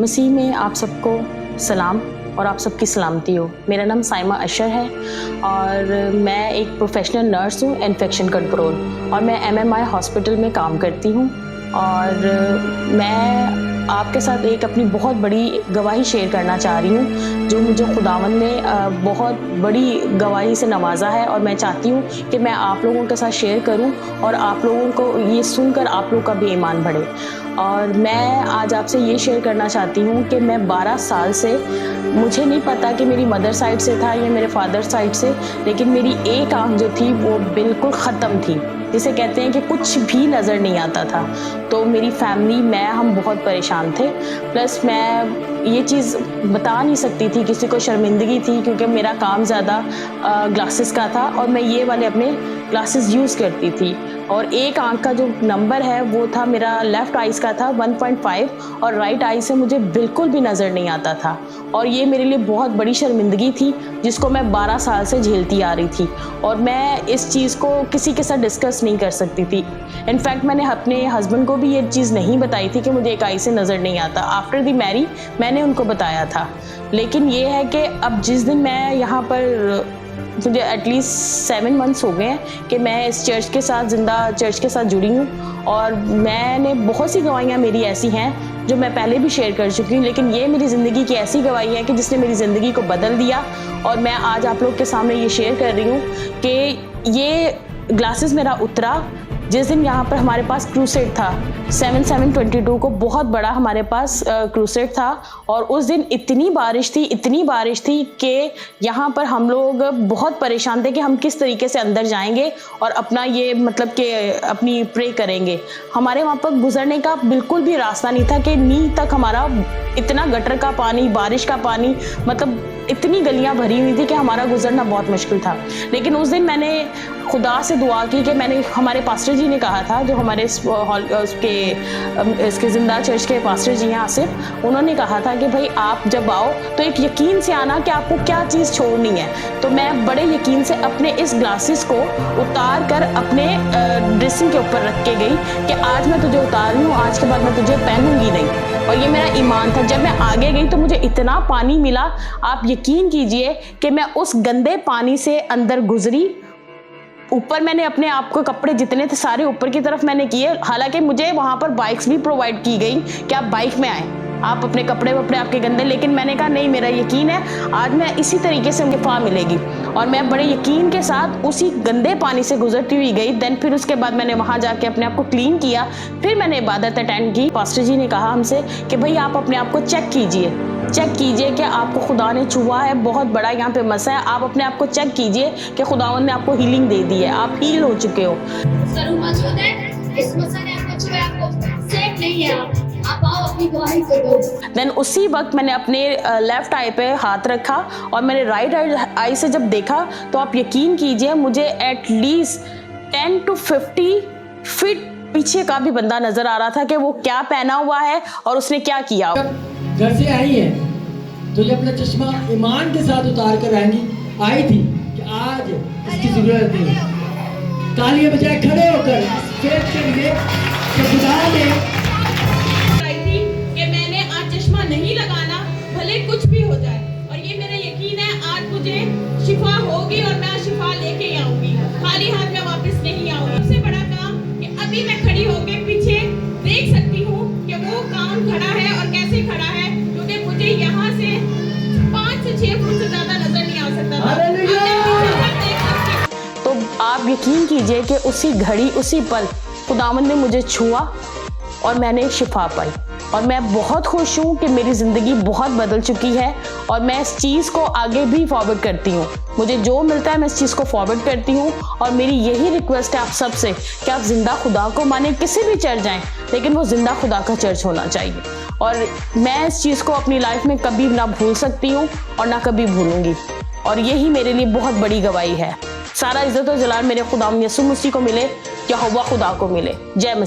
मसीह में आप सबको सलाम और आप सबकी सलामती हो। मेरा नाम साइमा अशर है और मैं एक प्रोफेशनल नर्स हूँ इन्फेक्शन कंट्रोल, और मैं MMI हॉस्पिटल में काम करती हूँ। और मैं आपके साथ एक अपनी बहुत बड़ी गवाही शेयर करना चाह रही हूँ, जो मुझे खुदावंद ने बहुत बड़ी गवाही से नवाजा है, और मैं चाहती हूँ कि मैं आप लोगों के साथ शेयर करूँ और आप लोगों को ये सुनकर आप लोग का भी ईमान बढ़े। और मैं आज आपसे ये शेयर करना चाहती हूँ कि मैं 12 साल से, मुझे नहीं पता कि मेरी मदर साइड से था या मेरे फादर साइड से, लेकिन मेरी एक आँख जो थी वो बिल्कुल ख़त्म थी, जिसे कहते हैं कि कुछ भी नज़र नहीं आता था। तो मेरी फैमिली, हम बहुत परेशान थे। प्लस मैं ये चीज़ बता नहीं सकती थी, किसी को शर्मिंदगी थी, क्योंकि मेरा काम ज़्यादा ग्लासेस का था और मैं ये वाले अपने ग्लासेस यूज़ करती थी। और एक आंख का जो नंबर है वो था, मेरा लेफ़्ट आइज़ का था 1.5 और राइट आई से मुझे बिल्कुल भी नज़र नहीं आता था। और ये मेरे लिए बहुत बड़ी शर्मिंदगी थी, जिसको मैं 12 साल से झेलती आ रही थी, और मैं इस चीज़ को किसी के साथ डिस्कस नहीं कर सकती थी। इनफैक्ट मैंने अपने हस्बैंड को भी ये चीज़ नहीं बताई थी कि मुझे एक आई से नज़र नहीं आता। आफ्टर दी मैरी मैंने उनको बताया था। लेकिन ये है कि अब जिस दिन मैं यहाँ पर, मुझे एटलीस्ट 7 मंथ्स हो गए हैं कि मैं इस चर्च के साथ, जिंदा चर्च के साथ जुड़ी हूँ, और मैंने बहुत सी गवाहियाँ मेरी ऐसी हैं जो मैं पहले भी शेयर कर चुकी हूँ, लेकिन ये मेरी ज़िंदगी की ऐसी गवाही है कि जिसने मेरी ज़िंदगी को बदल दिया। और मैं आज आप लोग के सामने ये शेयर कर रही हूँ कि ये ग्लासेस मेरा उतरा जिस दिन यहाँ पर हमारे पास क्रूसेड था। 7/7/22 को बहुत बड़ा हमारे पास क्रूसेड था, और उस दिन इतनी बारिश थी कि यहाँ पर हम लोग बहुत परेशान थे कि हम किस तरीके से अंदर जाएंगे और अपना ये मतलब कि अपनी प्रे करेंगे। हमारे वहाँ पर गुजरने का बिल्कुल भी रास्ता नहीं था कि नी तक हमारा इतना गटर का पानी, बारिश का पानी, मतलब इतनी गलियां भरी हुई थी कि हमारा गुजरना बहुत मुश्किल था। लेकिन उस दिन मैंने खुदा से दुआ की कि हमारे पास्टर जी ने कहा था, जो हमारे इसके जिंदा चर्च के पास्टर जी हैं आसिफ, उन्होंने कहा था कि भाई आप जब आओ तो एक यकीन से आना कि आपको क्या चीज़ छोड़नी है। तो मैं बड़े यकीन से अपने इस ग्लासेस को उतार कर अपने ड्रेसिंग के ऊपर रख के गई कि आज मैं तुझे उतार रही हूँ, आज के बाद मैं तुझे पहनूंगी नहीं। और ये मेरा ईमान था। जब मैं आगे गई तो मुझे इतना पानी मिला, आप यकीन कीजिए कि मैं उस गंदे पानी से अंदर गुजरी। ऊपर मैंने अपने आप को, कपड़े जितने थे सारे ऊपर की तरफ मैंने किए। हालांकि मुझे वहाँ पर बाइक्स भी प्रोवाइड की गई कि आप बाइक में आए, आप अपने कपड़े आपके गंदे, लेकिन मैंने कहा नहीं, मेरा यकीन है आज मैं इसी तरीके से मुझे शिफा मिलेगी। और मैं बड़े यकीन के साथ उसी गंदे पानी से गुजरती हुई गई। देन फिर उसके बाद मैंने वहाँ जाके अपने आप को क्लीन किया, फिर मैंने इबादत अटेंड की। पास्टर जी ने कहा हमसे कि भाई आप अपने आप को चेक कीजिए कि आपको खुदा ने छुआ है, बहुत बड़ा यहाँ पे मसा है। आप अपने आप को चेक कीजिए कि खुदावंद ने आपको हीलिंग दे दी है, आप हील हो चुके हो। देन उसी वक्त मैंने अपने लेफ्ट आई पे हाथ रखा और मैंने राइट आई से जब देखा तो आप यकीन कीजिए मुझे एटलीस्ट 10 to 50 फीट पीछे का भी बंदा नजर आ रहा था कि वो क्या पहना हुआ है और उसने क्या किया। घर से आई है तो ये अपना चश्मा ईमान के साथ उतार कर आई थी कि आज इसकी जरूरत नहीं। तालियां बजाए खड़े होकर फेथ के लिए खुदा ने कि मैंने आज चश्मा नहीं लगाना, भले कुछ भी हो जाए। और ये मेरा यकीन है आज मुझे शिफा होगी और मैं शिफा लेके आऊंगी, खाली हाथ में वापस नहीं आऊंगी। सबसे बड़ा काम कि अभी मैं खड़ी होकर पीछे देख सकती हूँ कि वो कौन खड़ा है और कैसे खड़ा है, क्योंकि मुझे यहाँ से 5 से 6 फुट से ज्यादा नजर नहीं आ सकता था। तो आप यकीन कीजिए कि उसी घड़ी, उसी पल खुदावंद ने मुझे छुआ और मैंने शिफा पाई। और मैं बहुत खुश हूँ कि मेरी ज़िंदगी बहुत बदल चुकी है, और मैं इस चीज़ को आगे भी फॉरवर्ड करती हूँ। मुझे जो मिलता है मैं इस चीज़ को फॉरवर्ड करती हूँ। और मेरी यही रिक्वेस्ट है आप सबसे कि आप जिंदा खुदा को माने, किसी भी चर्च जाएं, लेकिन वो जिंदा खुदा का चर्च होना चाहिए। और मैं इस चीज़ को अपनी लाइफ में कभी ना भूल सकती हूँ और ना कभी भूलूंगी। और यही मेरे लिए बहुत बड़ी गवाही है। सारा इज्जत और जलाल मेरे खुदा यीशु मसीह को मिले, यहोवा खुदा को मिले। जय मसीह।